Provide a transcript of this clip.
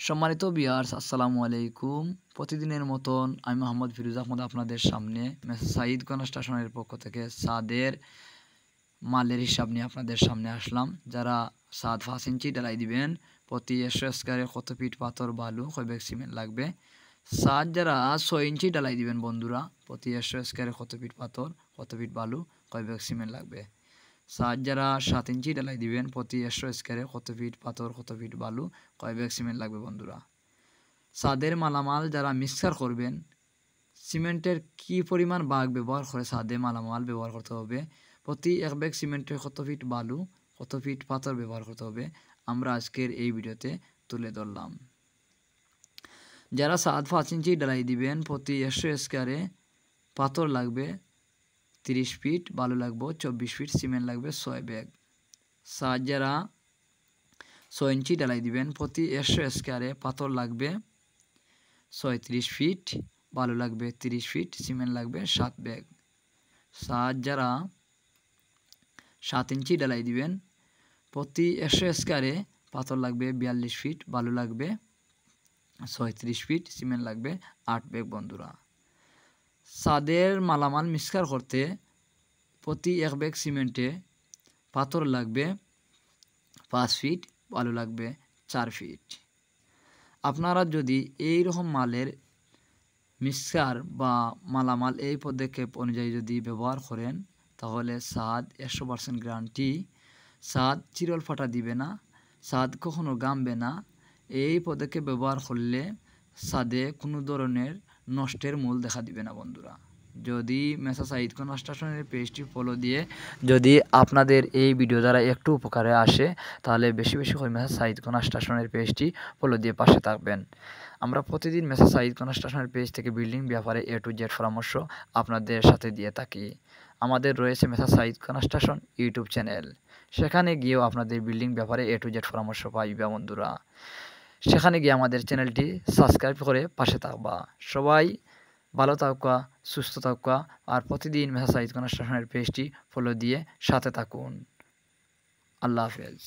সম্মানিত ভিউয়ার্স, আসসালামু আলাইকুম। প্রতিদিনের মতন আমি মোহাম্মদ ফিরোজ আহমদ আপনাদের সামনে মেসেজ সাঈদ কনস্ট্রাকশনের পক্ষ থেকে ছাদের মালের হিসাব নিয়ে আপনাদের সামনে আসলাম। যারা ছাদ 5 ইঞ্চি ঢালাই দিবেন, প্রতি 100 স্কয়ারে কত ফিট পাথর বালু কয় ব্যাগ সিমেন্ট লাগবে। ছাদ যারা 6 ইঞ্চি ঢালাই দিবেন বন্ধুরা, প্রতি 100 স্কয়ারে কত ফিট পাথর কত ফিট বালু কয় ব্যাগ সিমেন্ট লাগবে। ছাদ যারা 7 ইঞ্চি ঢালাই দিবেন, প্রতি 100 স্কয়ারে কত ফিট পাথর কত ফিট বালু কয় ব্যাগ সিমেন্ট লাগবে বন্ধুরা। ছাদের মালামাল যারা মিক্সার করবেন, সিমেন্টের কি পরিমাণ ভাগ ব্যবহার করে ছাদে মালামাল ব্যবহার করতে হবে, প্রতি 1 ব্যাগ সিমেন্টে কত ফিট বালু কত ফিট পাথর ব্যবহার করতে হবে, আমরা আজকের এই ভিডিওতে তুলে ধরলাম। যারা ছাদ 5 ইঞ্চি ঢালাই দিবেন, প্রতি 100 স্কয়ারে পাথর লাগবে 30 ফিট, বালু লাগবে 24 ফিট, সিমেন্ট লাগবে 6 ব্যাগ। ছাদ যারা 6 ইঞ্চি ঢালাই দিবেন, প্রতি 100 স্কয়ারে পাথর লাগবে 36 ফিট, বালু লাগবে 30 ফিট, সিমেন্ট লাগবে 7 ব্যাগ। ছাদ যারা 7 ইঞ্চি ঢালাই দিবেন, প্রতি 100 স্কয়ারে পাথর লাগবে 42 ফিট, বালু লাগবে 36 ফিট, সিমেন্ট লাগবে 8 ব্যাগ বন্ধুরা। ছাদের মালামাল মিক্সার করতে প্রতি 1 ব্যাগ সিমেন্টে পাথর লাগবে 5 ফিট, বালু লাগবে 4 ফিট। আপনারা যদি এই রকম মালের মিক্সার বা মালামাল এই পদক্ষেপ অনুযায়ী যদি ব্যবহার করেন, তাহলে ছাদ 100% গ্যারান্টি, ছাদ চিরল ফাটা দিবে না, ছাদ কখনো গামবে না। এই পদক্ষেপ ব্যবহার করলে ছাদে কোনো ধরনের নষ্টের মূল দেখা দিবে না বন্ধুরা। যদি মেসেজ সাঈদ কনস্ট্রাকশনের পেজটি ফলো দিয়ে যদি আপনাদের এই ভিডিও দ্বারা একটু উপকারে আসে, তাহলে বেশি বেশি করে মেসেজ সাঈদ কনস্ট্রাকশনের পেজটি ফলো দিয়ে পাশে থাকবেন। আমরা প্রতিদিন মেসেজ সাঈদ কনস্ট্রাকশনের পেজ থেকে বিল্ডিং ব্যাপারে A to Z পরামর্শ আপনাদের সাথে দিয়ে থাকি। আমাদের রয়েছে মেসেজ সাঈদ কনস্ট্রাকশন ইউটিউব চ্যানেল, সেখানে গিয়েও আপনাদের বিল্ডিং ব্যাপারে A to Z পরামর্শ পাইবা বন্ধুরা। সেখানে গিয়ে আমাদের চ্যানেলটি সাবস্ক্রাইব করে পাশে থাকবা। সবাই ভালো থাকুকা, সুস্থ থাকুকা, আর প্রতিদিন মেসেজ সাঈদ কনস্ট্রাকশনের পেজটি ফলো দিয়ে সাথে থাকুন। আল্লাহ হাফেজ।